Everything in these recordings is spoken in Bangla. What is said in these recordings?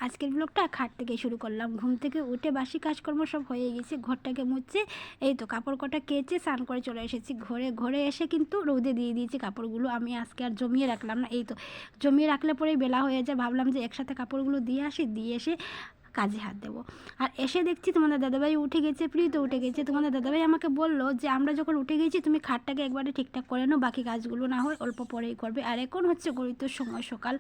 আজকের ব্লগটা খাট থেকে শুরু করলাম। ঘুম থেকে উঠে বাসি কাজকর্ম সব হয়ে গেছে, ঘরটাকে মুছছে, এই তো কাপড় কটা কেচে স্নান করে চলে এসেছি ঘরে এসে কিন্তু রোদে দিয়ে দিয়েছি কাপড়গুলো। আমি আজকে আর জমিয়ে রাখলাম না, এই তো জমিয়ে রাখলে পরেই বেলা হয়ে যায়, ভাবলাম যে একসাথে কাপড়গুলো দিয়ে এসে কাজে হাত দেবো। আর এসে দেখছি তোমাদের দাদাভাই উঠে গেছে, প্রীত উঠে গেছে। তোমাদের দাদাভাই আমাকে বললো যে আমরা যখন উঠে গেছি তুমি খাটটাকে একবারে ঠিকঠাক করে নাও, বাকি কাজগুলো না হয় অল্প পরেই করবে। আর এখন হচ্ছে গড়িত সময় সকাল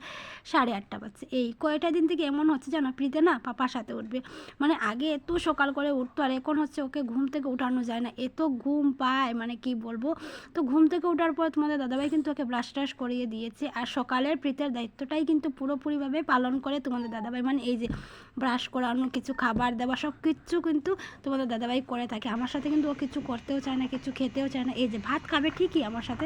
8:30 বাজছে। এই কয়টা দিন থেকে এমন হচ্ছে জানো, প্রীতে না পাপার সাথে উঠবে, মানে আগে এত সকাল করে উঠতো, আর এখন হচ্ছে ওকে ঘুম থেকে উঠানো যায় না, এত ঘুম পায় মানে কি বলবো। তো ঘুম থেকে ওঠার পর তোমাদের দাদাভাই কিন্তু ওকে ব্রাশ ট্রাশ করিয়ে দিয়েছে। আর সকালের প্রীতের দায়িত্বটাই কিন্তু পুরোপুরিভাবে পালন করে তোমাদের দাদাভাই, মানে এই যে ব্রাশ করানো, কিছু খাবার দেওয়া, সব কিছু কিন্তু তোমাদের দাদাভাই করে থাকে। আমার সাথে কিন্তু ও কিছু করতেও চায় না, কিছু খেতেও চায় না। এই যে ভাত খাবে ঠিকই আমার সাথে,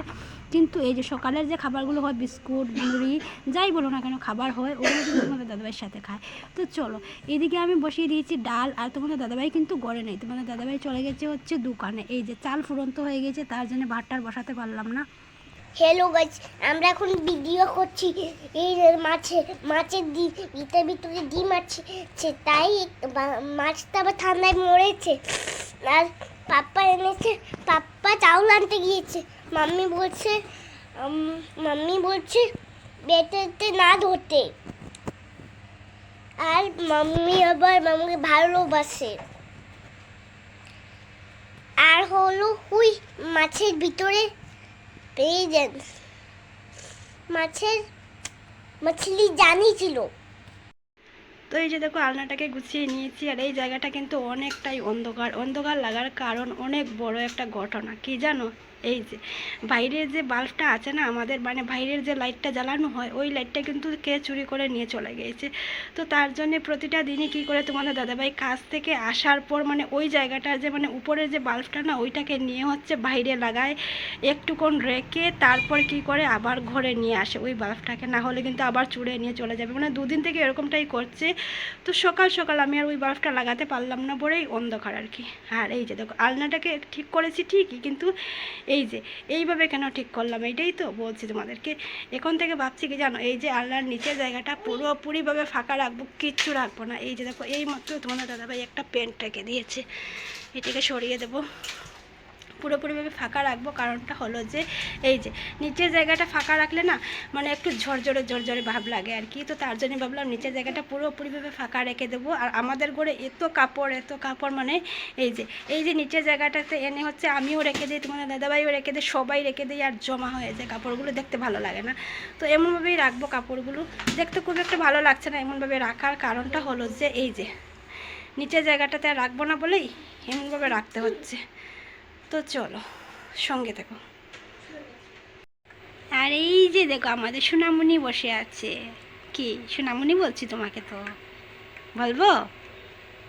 কিন্তু এই যে সকালের যে খাবারগুলো হয় বিস্কুট মুড়ি যাই বলো না কেন খাবার হয়, ওগুলো কিন্তু তোমাদের দাদাভাইয়ের সাথে খায়। তো চলো, এদিকে আমি বসিয়ে দিয়েছি ডাল। আর তোমাদের দাদাভাই কিন্তু গড়ে নেই, তোমাদের দাদাভাই চলে গেছে হচ্ছে দোকানে। এই যে চাল ফুরন্ত হয়ে গেছে, তার জন্য ভাতটা বসাতে পারলাম না। হ্যালো গাইস, আমরা এখন ভিডিও করছি। এই মাছের ভিতরে ডিম আছে, তাই মাছটা আবার ঠান্ডায় মরেছে। আর পাপ্পা এনেছে, পাপ্পা চাউল আনতে গিয়েছে। মাম্মি বলছে বেটাতে না ধরতে। আর মাম্মি আবার মামাকে ভালোবাসে। আর হলো হুই মাছের ভিতরে পেয়ে যান, মাছলি জানিয়েছিল। তো এই যে দেখো আলনাটাকে গুছিয়ে নিয়েছি। আর এই জায়গাটা কিন্তু অনেকটাই অন্ধকার লাগার কারণ অনেক বড় একটা ঘটনা কি জানো, এই যে বাইরের যে বাল্বটা আছে না আমাদের, মানে বাইরের যে লাইটটা জ্বালানো হয়, ওই লাইটটা কিন্তু কে চুরি করে নিয়ে চলে গিয়েছে। তো তার জন্য প্রতিটা দিনই কী করে তোমাদের দাদাভাই কাজ থেকে আসার পর মানে ওই জায়গাটার যে মানে উপরের যে বাল্বটা না ওইটাকে নিয়ে হচ্ছে বাইরে লাগায়, একটুক্ষণ রেখে তারপর কি করে আবার ঘরে নিয়ে আসে ওই বাল্বটাকে, না হলে কিন্তু আবার চুড়ে নিয়ে চলে যাবে। মানে দুদিন থেকে এরকমটাই করছে। তো সকাল আমি আর ওই বাল্বটা লাগাতে পারলাম না বলেই অন্ধকার আর কি। আর এই যে দেখো আলনাটাকে ঠিক করেছি ঠিকই, কিন্তু এই যে এইভাবে কেন ঠিক করলাম এটাই তো বলছি তোমাদেরকে। এখন থেকে ভাবছি কি জানো, এই যে আলনার নিচের জায়গাটা পুরোপুরিভাবে ফাঁকা রাখবো, কিচ্ছু রাখবো না। এই যে দেখো এই মাত্র তোমাদের দাদাভাই একটা পেন্ট রেখে দিয়েছে, এটাকে সরিয়ে দেবো, পুরোপুরিভাবে ফাঁকা রাখবো। কারণটা হলো যে এই যে নিচের জায়গাটা ফাঁকা রাখলে না মানে একটু ঝরঝরে ভাব লাগে আর কি। তো তার জন্য ভাবলাম নিচের জায়গাটা পুরোপুরিভাবে ফাঁকা রেখে দেবো। আর আমাদের ঘরে এত কাপড় মানে এই যে নিচের জায়গাটাতে এনে হচ্ছে আমিও রেখে দিই, তোমাদের দাদাভাইও রেখে দিই, সবাই রেখে দিই, আর জমা হয়ে যায় কাপড়গুলো, দেখতে ভালো লাগে না। তো এমনভাবেই রাখবো কাপড়গুলো, দেখতে খুব একটা ভালো লাগছে না এমনভাবে রাখার। কারণটা হলো যে এই যে নিচের জায়গাটাতে আর রাখবো না বলেই এমনভাবে রাখতে হচ্ছে। তো চলো সঙ্গে দেখো। আর এই যে দেখো আমাদের সোনামণি বসে আছে। কি সোনামণি বলছি তোমাকে, তো বলবো?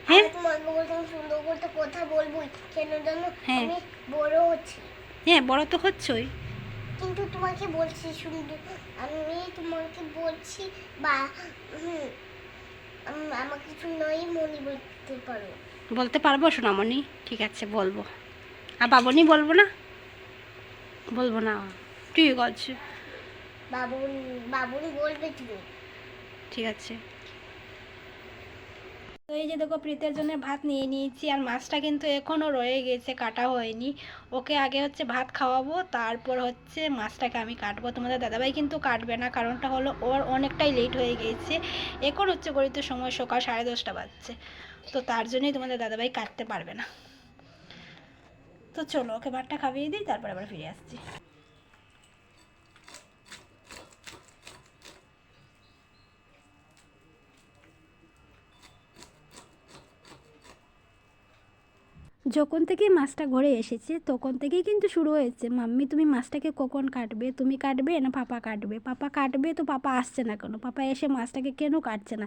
হ্যাঁ তোমাকে বলতাম সুন্দর করতে কথা বলবোই, কেন জানো? হ্যাঁ আমি বড় হচ্ছি। হ্যাঁ বড় তো হচ্ছই, কিন্তু তোমাকে বলছি সুন্দর, আমি তোমাকে বলছি বা আমাকে সুন্দরই মনি বলতে পারো। বলতে পারবো সোনামণি, ঠিক আছে বলবো। আর বাবনি বলবো না, বলবো না, ঠিক আছে বাবুনি বলবে তুমি। ঠিক আছে। তো এই যে দেখো প্রীতের জন্য ভাত নিয়ে নিয়েছি। আর মাছটা কিন্তু এখনও রয়ে গেছে, কাটা হয়নি। ওকে আগে হচ্ছে ভাত খাওয়াবো, তারপর হচ্ছে মাছটাকে আমি কাটবো। তোমাদের দাদাভাই কিন্তু কাটবে না, কারণটা হলো ওর অনেকটাই লেট হয়ে গেছে। এখন হচ্ছে গড়িত সময় সকাল 10:30 বাজছে, তো তার জন্যই তোমাদের দাদাভাই কাটতে পারবে না। তো চলো ওকে ভাতটা খাইয়ে দিই, তারপর আবার ফিরে আসছি। যখন থেকে মাছটা ঘরে এসেছে তখন থেকেই কিন্তু শুরু হয়েছে, মাম্মি তুমি মাছটাকে কখন কাটবে, তুমি কাটবে না পাপা কাটবে, পাপা কাটবে তো পাপা আসছে না কেন, পাপা এসে মাছটাকে কেন কাটছে না,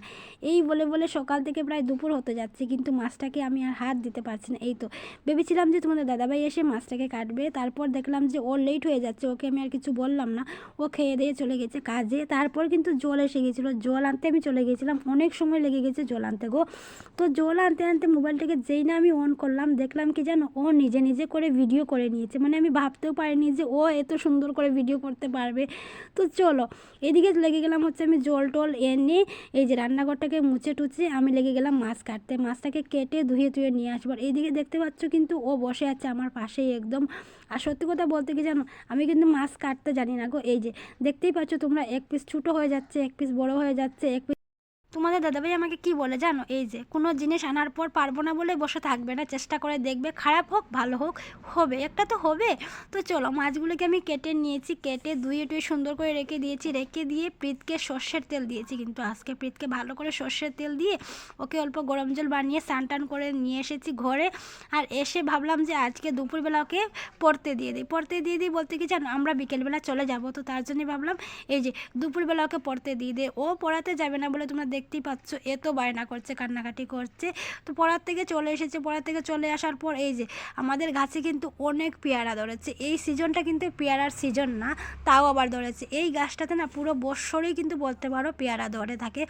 এই বলে সকাল থেকে প্রায় দুপুর হতে যাচ্ছে, কিন্তু মাছটাকে আমি আর হাত দিতে পারছি না। এই তো ভেবেছিলাম যে তোমাদের দাদাভাই এসে মাছটাকে কাটবে, তারপর দেখলাম যে ওর লেট হয়ে যাচ্ছে, ওকে আমি আর কিছু বললাম না, ও খেয়ে দিয়ে চলে গেছে কাজে। তারপর কিন্তু জল এসে গেছিলো, জল আনতে আমি চলে গেছিলাম, অনেক সময় লেগে গেছে জল আনতে গো। তো জল আনতে মোবাইলটাকে যেই না আমি অন করলাম, দেখলাম দেখলাম কি জানো, ও নিজে নিজে করে ভিডিও করে নিয়েছে। মানে আমি ভাবতেও পারিনি যে ও এত সুন্দর করে ভিডিও করতে পারবে। তো চলো এদিকে লেগে গেলাম হচ্ছে আমি জল টল এনে এই যে রান্নাঘরটাকে মুছে টুচে আমি লেগে গেলাম মাছ কাটতে। মাছটাকে কেটে ধুয়ে ধুয়ে নিয়ে আসবো। আর এইদিকে দেখতে পাচ্ছ কিন্তু ও বসে আছে আমার পাশেই একদম। আর সত্যি কথা বলতে কি জানো, আমি কিন্তু মাছ কাটতে জানি না গো। এই যে দেখতেই পাচ্ছ তোমরা, এক পিস ছোটো হয়ে যাচ্ছে, এক পিস বড় হয়ে যাচ্ছে, এক পিস। তোমাদের দাদাভাই আমাকে কি বলে জানো, এই যে কোনো জিনিস আনার পর পারবো না বলে বসে থাকবে না, চেষ্টা করে দেখবে, খারাপ হোক ভালো হোক হবে, একটা তো হবে। তো চলো মাছগুলোকে আমি কেটে নিয়েছি, কেটে ধুয়ে টুয়ে সুন্দর করে রেখে দিয়েছি। রেখে দিয়ে প্রীতকে সর্ষের তেল দিয়েছি, কিন্তু আজকে প্রীতকে ভালো করে সর্ষের তেল দিয়ে ওকে অল্প গরম জল বানিয়ে স্নান টান করে নিয়ে এসেছি ঘরে। আর এসে ভাবলাম যে আজকে দুপুরবেলা ওকে পড়তে দিয়ে দিই বলতে কি জানো, আমরা বিকেলবেলা চলে যাব। তো তার জন্য ভাবলাম এই যে দুপুরবেলা ওকে পড়তে দিয়ে দে। ও পড়াতে যাবে না বলে তোমরা দেখতেই পাচ্ছ এত বায়না করছে, কান্নাকাটি করছে। তো পড়ার থেকে চলে এসেছে, পড়ার থেকে চলে আসার পর এই যে আমাদের গাছে কিন্তু অনেক পেয়ারা ধরেছে। এই সিজনটা কিন্তু পেয়ারার সিজন না, তাও আবার ধরেছে। এই গাছটাতে না পুরো বৎসরই কিন্তু বলতে পারো পেয়ারা ধরে থাকে।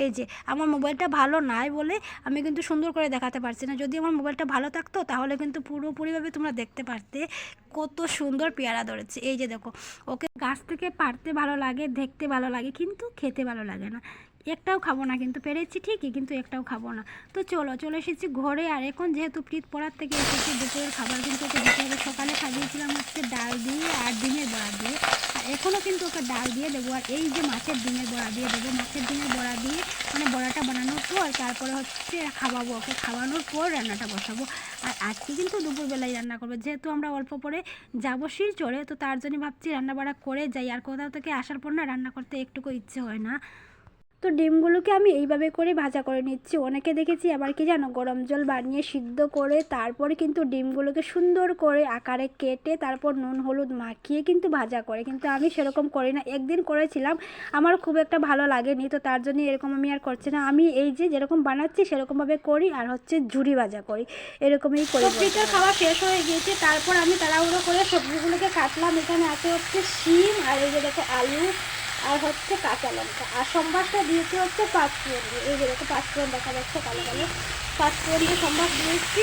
এই যে আমার মোবাইলটা ভালো নাই বলে আমি কিন্তু সুন্দর করে দেখাতে পারছি না। যদি আমার মোবাইলটা ভালো থাকতো তাহলে কিন্তু পুরোপুরিভাবে তোমরা দেখতে পারতে কত সুন্দর পেয়ারা ধরেছে। এই যে দেখো, ওকে গাছ থেকে পারতে ভালো লাগে, দেখতে ভালো লাগে, কিন্তু খেতে ভালো লাগে না। একটাও খাবো না, কিন্তু পেরেছি ঠিকই, কিন্তু একটাও খাবো না। তো চলে এসেছি ঘরে। আর এখন যেহেতু প্রীত পড়ার থেকে এসেছি, দুপুরের খাবার কিন্তু ওকে দিতে হবে। সকালে খাইয়েছিলাম হচ্ছে ডাল দিয়ে আর ডিমের বড়া দিয়ে, আর এখনও কিন্তু ওকে ডাল দিয়ে দেবো। আর এই যে মাছের ডিমের বড়া দিয়ে দেবো। মাছের ডিমের বড়া দিয়ে মানে বড়াটা বানানোর পর তারপরে হচ্ছে খাওয়াবো ওকে, খাওয়ানোর পর রান্নাটা বসাবো। আর আজকে কিন্তু দুপুরবেলায় রান্না করবো, যেহেতু আমরা অল্প পরে যাবো শিলচরে, তো তার জন্য ভাবছি রান্না বাড়া করে যাই। আর কোথাও থেকে আসার পর না রান্না করতে একটুকু ইচ্ছে হয় না। তো ডিমগুলোকে আমি এইভাবে করে ভাজা করে নিচ্ছি। অনেকে দেখেছি আবার কি জানো, গরম জল বানিয়ে সিদ্ধ করে তারপরে কিন্তু ডিমগুলোকে সুন্দর করে আকারে কেটে তারপর নুন হলুদ মাখিয়ে কিন্তু ভাজা করে, কিন্তু আমি সেরকম করি না। একদিন করেছিলাম, আমার খুব একটা ভালো লাগেনি, তো তার জন্য এরকম আমি আর করছি না। আমি এই যে যেরকম বানাচ্ছি সেরকমভাবে করি, আর হচ্ছে ঝুরি ভাজা করি, এরকমই করি। সবজিটা খাওয়া শেষ হয়ে গিয়েছে, তারপর আমি তাড়াহুড়ো করে সবজিগুলোকে কাটলাম। এখানে আছে হচ্ছে শিম, আর এই যে দেখো আলু, আর হচ্ছে কাঁচা লঙ্কা, আর সম্বারটা দিয়েছি হচ্ছে পাঁচফোড়ন দিয়ে। এই যে দেখো পাঁচফোড়ন দেখা যাচ্ছে কালো কালো, পাঁচফোড়ন দিয়ে সম্বার দিয়েছি।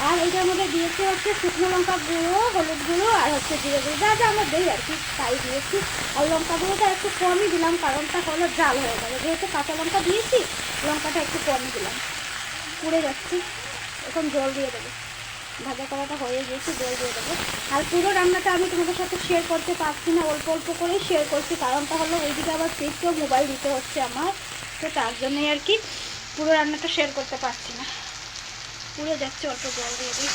আর এটার মধ্যে দিয়েছি হচ্ছে শুকনো লঙ্কা গুঁড়ো, হলুদ গুঁড়ো, আর হচ্ছে জিরে গুঁড়ো, যা যা আমরা দিই আর কি তাই দিয়েছি। আর লঙ্কা গুঁড়োটা একটু কমই দিলাম, কারণটা হলো জাল হয়ে যাবে, যেহেতু কাঁচা লঙ্কা দিয়েছি লঙ্কাটা একটু কমই দিলাম। পুড়ে যাচ্ছি, এখন জল দিয়ে দেবো। ভাজা করাটা হয়ে গিয়েছে, জল দিয়ে দেবো। আর পুরো রান্নাটা আমি তোমাদের সাথে শেয়ার করতে পারছি না, অল্প অল্প করেই শেয়ার করছি, কারণটা হলো ওইদিকে আবার প্রীতকেও মোবাইল দিতে হচ্ছে আমার, তো তার জন্যই আর কি পুরো রান্নাটা শেয়ার করতে পারছি না। পুড়ে যাচ্ছে, অল্প জল দিয়ে দিই।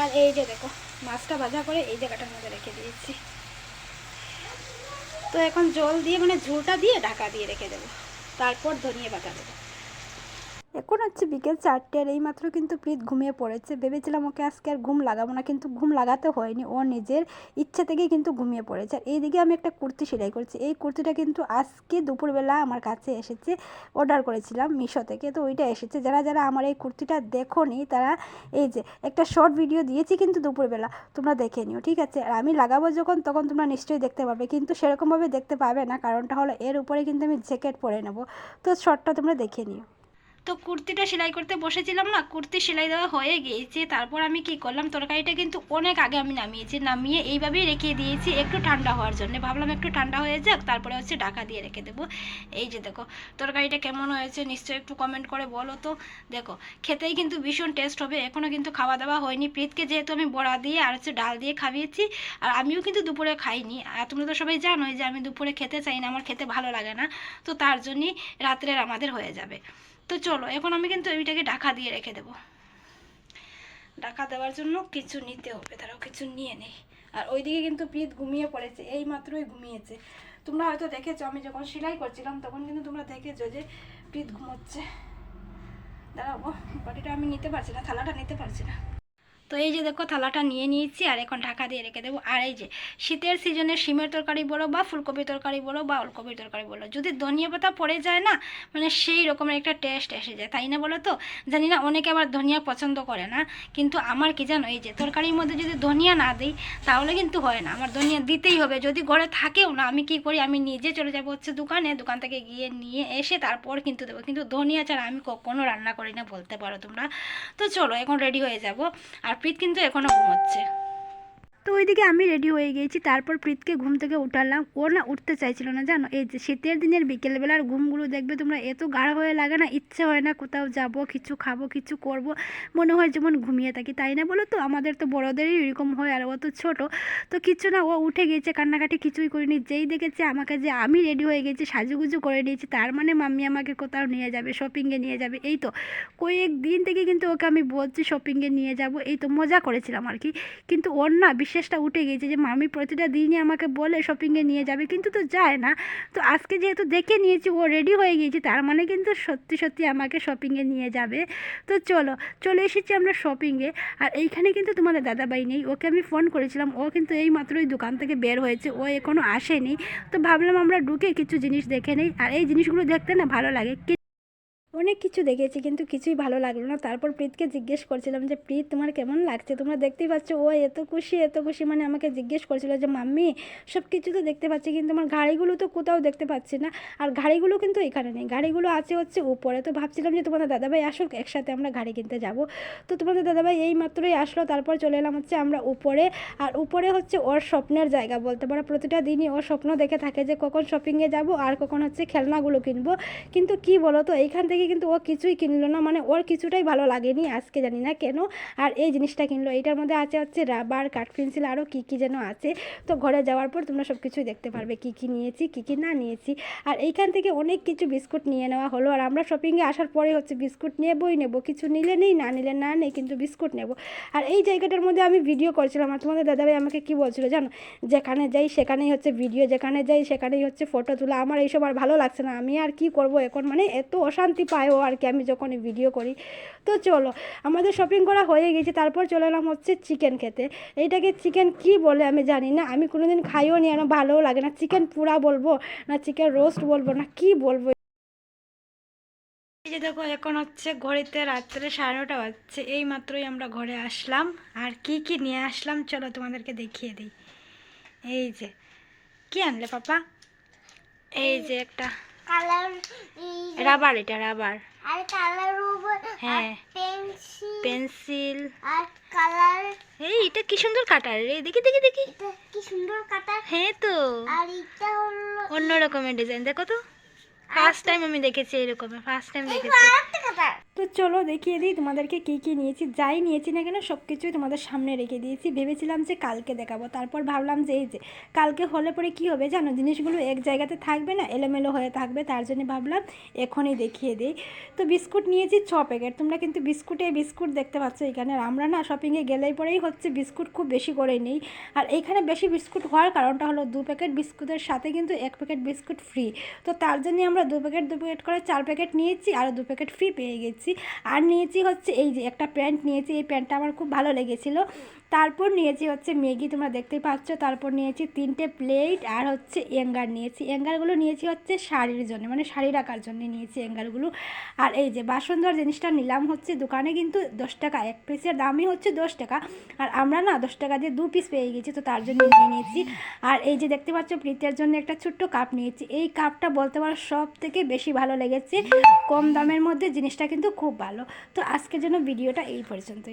আর এই যে দেখো মাছটা ভাজা করে এই জায়গাটার মধ্যে রেখে দিয়েছি। তো এখন জল দিয়ে মানে ঝোলটা দিয়ে ঢাকা দিয়ে রেখে দেবো, তারপর ধনিয়া পাতা দেবো। এখন হচ্ছে বিকেল 4টে, আর এইমাত্র কিন্তু প্রীত ঘুমিয়ে পড়েছে। ভেবেছিলাম ওকে আজকে আর ঘুম লাগাবো না, কিন্তু ঘুম লাগাতে হয়নি, ও নিজের ইচ্ছা থেকেই কিন্তু ঘুমিয়ে পড়েছে। আর এইদিকে আমি একটা কুর্তি সেলাই করছি। এই কুর্তিটা কিন্তু আজকে দুপুরবেলা আমার কাছে এসেছে, অর্ডার করেছিলাম মিশো থেকে, তো ওইটা এসেছে। যারা যারা আমার এই কুর্তিটা দেখোনি তারা এই যে একটা শর্ট ভিডিও দিয়েছি কিন্তু দুপুরবেলা, তোমরা দেখে নিও, ঠিক আছে? আর আমি লাগাবো যখন তখন তোমরা নিশ্চয়ই দেখতে পাবে, কিন্তু সেরকমভাবে দেখতে পাবে না, কারণটা হলো এর উপরে কিন্তু আমি জ্যাকেট পরে নেবো। তো শর্টটা তোমরা দেখে নিও। তো কুর্তিটা সেলাই করতে বসেছিলাম না, কুর্তি সেলাই দেওয়া হয়ে গিয়েছে। তারপর আমি কি করলাম, তরকারিটা কিন্তু অনেক আগে আমি নামিয়ে এইভাবেই রেখে দিয়েছি একটু ঠান্ডা হওয়ার জন্য। ভাবলাম একটু ঠান্ডা হয়ে যাক, তারপরে হচ্ছে ঢাকা দিয়ে রেখে দেবো। এই যে দেখো তরকারিটা কেমন হয়েছে নিশ্চয়ই একটু কমেন্ট করে বলো তো। দেখো খেতেই কিন্তু ভীষণ টেস্ট হবে। এখনও কিন্তু খাওয়া দাওয়া হয়নি। প্রীতকে যেহেতু আমি বড়া দিয়ে আর হচ্ছে ডাল দিয়ে খাইয়েছি, আর আমিও কিন্তু দুপুরে খাইনি। আর তোমরা তো সবাই জানোই যে আমি দুপুরে খেতে চাই না, আমার খেতে ভালো লাগে না, তো তার জন্যই রাত্রের আমাদের হয়ে যাবে। তো চলো এখন আমি কিন্তু এইটাকে ঢাকা দিয়ে রেখে দেবো। ঢাকা দেওয়ার জন্য কিছু নিতে হবে, তারাও কিছু নিয়ে নেই। আর ওইদিকে কিন্তু প্রীত ঘুমিয়ে পড়েছে, এই মাত্রই ঘুমিয়েছে। তোমরা হয়তো দেখেছো আমি যখন সেলাই করছিলাম তখন কিন্তু তোমরা দেখেছো যে প্রীত ঘুমোচ্ছে। দাঁড়াবো, বাটিটা আমি নিতে পারছি না, থালাটা নিতে পারছি না। তো এই যে দেখো থালাটা নিয়ে নিয়েছি আর এখন ঢাকা দিয়ে রেখে দেবো। আর এই যে শীতের সিজনে শিমের তরকারি বলো বা ফুলকপির তরকারি বলো বা ওলকপির তরকারি বলো, যদি ধনিয়া পাতা পড়ে যায় না মানে সেই রকমের একটা টেস্ট এসে যায়, তাই না বলো তো? জানি না অনেকে আবার ধনিয়া পছন্দ করে না, কিন্তু আমার কি জানো, এই যে তরকারির মধ্যে যদি ধনিয়া না দিই তাহলে কিন্তু হয় না, আমার ধনিয়া দিতেই হবে। যদি ঘরে থাকেও না আমি কি করি, আমি নিজে চলে যাবো হচ্ছে দোকানে, দোকান থেকে গিয়ে নিয়ে এসে তারপর কিন্তু দেবো, কিন্তু ধনিয়া ছাড়া আমি কখনো রান্না করি না বলতে পারো তোমরা। তো চলো এখন রেডি হয়ে যাব। আর প্রীত কিন্তু এখনও ঘুমোচ্ছে। তো ওইদিকে আমি রেডি হয়ে গিয়েছি, তারপর প্রীতকে ঘুম থেকে উঠালাম। ও না উঠতে চাইছিল না জানো, এই যে শীতের দিনের বিকেলবেলার ঘুমগুলো দেখবে তোমরা এত গাঢ় হয়ে লাগে না, ইচ্ছে হয় না কোথাও যাব, কিছু খাবো, কিছু করব, মনে হয় যেমন ঘুমিয়ে থাকি, তাই না বলো তো? আমাদের তো বড়োদেরই এরকম হয়, আর ও তো ছোটো। তো কিছু না, ও উঠে গিয়েছে, কান্নাকাটি কিছুই করিনি। যেই দেখেছে আমাকে যে আমি রেডি হয়ে গেছি, সাজুগুজু করে নিয়েছি, তার মানে মাম্মি আমাকে কোথাও নিয়ে যাবে, শপিংয়ে নিয়ে যাবে। এই তো কয়েকদিন থেকে কিন্তু ওকে আমি বলছি শপিংয়ে নিয়ে যাব, এই তো মজা করেছিলাম আর কি। কিন্তু ওর না বিশ্বাসটা উঠে গিয়েছে যে মামি প্রতিটা দিনই আমাকে বলে শপিংয়ে নিয়ে যাবে, কিন্তু তো যায় না। তো আজকে যেহেতু দেখে নিয়েছি ও রেডি হয়ে গিয়েছে, তার মানে কিন্তু সত্যি সত্যি আমাকে শপিংয়ে নিয়ে যাবে। তো চলে এসেছি আমরা শপিংয়ে। আর এইখানে কিন্তু তোমাদের দাদাভাই নেই, ওকে আমি ফোন করেছিলাম, ও কিন্তু এই মাত্রই দোকান থেকে বের হয়েছে, ও এখনও আসেনি। তো ভাবলাম আমরা ঢুকে কিছু জিনিস দেখে নেই, আর এই জিনিসগুলো দেখতে না ভালো লাগে। অনেক কিছু দেখেছি কিন্তু কিছুই ভালো লাগলো না। তারপর প্রীতকে জিজ্ঞেস করছিলাম যে প্রীত তোমার কেমন লাগছে? তোমরা দেখতেই পাচ্ছ ও এত খুশি, মানে আমাকে জিজ্ঞেস করছিল যে মাম্মি সব কিছু তো দেখতে পাচ্ছি কিন্তু আমার গাড়িগুলো তো কোথাও দেখতে পাচ্ছি না। আর গাড়িগুলো কিন্তু এখানে নেই, গাড়িগুলো আছে হচ্ছে উপরে। তো ভাবছিলাম যে তোমাদের দাদাভাই আসুক, একসাথে আমরা গাড়ি কিনতে যাব। তো তোমাদের দাদাভাই এই মাত্রই আসলো, তারপর চলে এলাম হচ্ছে আমরা উপরে। আর উপরে হচ্ছে ওর স্বপ্নের জায়গা বলতে পারো, প্রতিটা দিনই ওর স্বপ্ন দেখে থাকে যে কখন শপিংয়ে যাব আর কখন হচ্ছে খেলনাগুলো কিনবো। কিন্তু কি বলো তো, এইখান থেকে কিন্তু ও কিছুই কিনলো না, মানে ওর কিছুটাই ভালো লাগেনি আজকে, জানি না কেন। আর এই জিনিসটা কিনলো, এইটার মধ্যে আছে হচ্ছে রাবার, কাঠ পেন্সিল, আরও কী কী যেন আছে। তো ঘরে যাওয়ার পর তোমরা সব কিছুই দেখতে পারবে কী কী নিয়েছি কী কী না নিয়েছি। আর এইখান থেকে অনেক কিছু বিস্কুট নিয়ে নেওয়া হলো, আর আমরা শপিংয়ে আসার পরে হচ্ছে বিস্কুট নেবই নেব, কিছু নিলে নেই, না নিলে না নেই, কিন্তু বিস্কুট নেব। আর এই জায়গাটার মধ্যে আমি ভিডিও করছিলাম, আর তোমাদের দাদাভাই আমাকে কী বলছিল জানো, যেখানে যাই সেখানেই হচ্ছে ভিডিও, যেখানে যাই সেখানেই হচ্ছে ফটো তোলা। আমার এইসব আর ভালো লাগছে না, আমি আর কি করব এখন, মানে এত অশান্তি পায় ও আর কি আমি যখনই ভিডিও করি। তো চলো আমাদের শপিং করা হয়ে গেছে, তারপর চলে এলাম হচ্ছে চিকেন খেতে। এইটাকে চিকেন কি বলে আমি জানি না, আমি কোনোদিন খাইও নি, আমার ভালোও লাগে না। চিকেন পুরা বলবো না চিকেন রোস্ট বলবো না কি বলবো। এই যে দেখো এখন হচ্ছে ঘড়িতে রাত্রে 9:30 বাজছে, এই মাত্রই আমরা ঘরে আসলাম। আর কি কি নিয়ে আসলাম চলো তোমাদেরকে দেখিয়ে দিই। এই যে কি আনলে পাপা? এই যে একটা কালার রাবার, এটা রাবার। আর কালার উপর হ্যাঁ পেন্সিল পেন্সিল। আর কালার। এই এটা কি সুন্দর কাটার রে, দেখি দেখি দেখি। এটা কি সুন্দর কাটার। হ্যাঁ তো আর এটা হলো অন্য রকমের ডিজাইন, দেখো তো ফার্স্ট টাইম আমি দেখেছি এরকমের, ফার্স্ট টাইম দেখেছি। আরেকটা কাটার। তো চলো দেখিয়ে দিই তোমাদেরকে কী কী নিয়েছি। যাই নিয়েছি না কেন সব কিছুই তোমাদের সামনে রেখে দিয়েছি। ভেবেছিলাম যে কালকে দেখাবো, তারপর ভাবলাম যে এই যে কালকে হলে পরে কী হবে জানো, জিনিসগুলো এক জায়গাতে থাকবে না, এলোমেলো হয়ে থাকবে, তার জন্য ভাবলাম এখনই দেখিয়ে দিই। তো বিস্কুট নিয়েছি 6 প্যাকেট। তোমরা কিন্তু বিস্কুট দেখতে পাচ্ছ এখানে। আর আমরা না শপিংয়ে গেলেই পরেই হচ্ছে বিস্কুট খুব বেশি করে নিই। আর এইখানে বেশি বিস্কুট হওয়ার কারণটা হলো 2 প্যাকেট বিস্কুটের সাথে কিন্তু 1 প্যাকেট বিস্কুট ফ্রি। তো তার জন্য আমরা 2 প্যাকেট করে 4 প্যাকেট নিয়েছি, আর 2 প্যাকেট ফ্রি পেয়ে গেছি। আর নিয়েছি হচ্ছে এই যে একটা প্যান্ট নিয়েছি, এই প্যান্টটা আমার খুব ভালো লেগেছিলো। তারপর নিয়েছি হচ্ছে ম্যাগি, তোমরা দেখতেই পাচ্ছ। তারপর নিয়েছি 3টে প্লেট, আর হচ্ছে অ্যাঙ্গার নিয়েছি। অ্যাঙ্গারগুলো নিয়েছি হচ্ছে শাড়ির জন্য, মানে শাড়ি রাখার জন্য নিয়েছি অ্যাঙ্গারগুলো। আর এই যে বাসন ধোয়ার জিনিসটা নিলাম হচ্ছে দোকানে কিন্তু 10 টাকা, 1 পিসের দামই হচ্ছে 10 টাকা। আর আমরা না 10 টাকা দিয়ে 2 পিস পেয়ে গেছি, তো তার জন্য নিয়ে নিয়েছি। আর এই যে দেখতে পাচ্ছ প্রীতের জন্য একটা ছোট্ট কাপ নিয়েছি। এই কাপটা বলতে পারো সব থেকে বেশি ভালো লেগেছে, কম দামের মধ্যে জিনিসটা কিন্তু খুব ভালো। তো আজকের জন্য ভিডিওটা এই পর্যন্তই।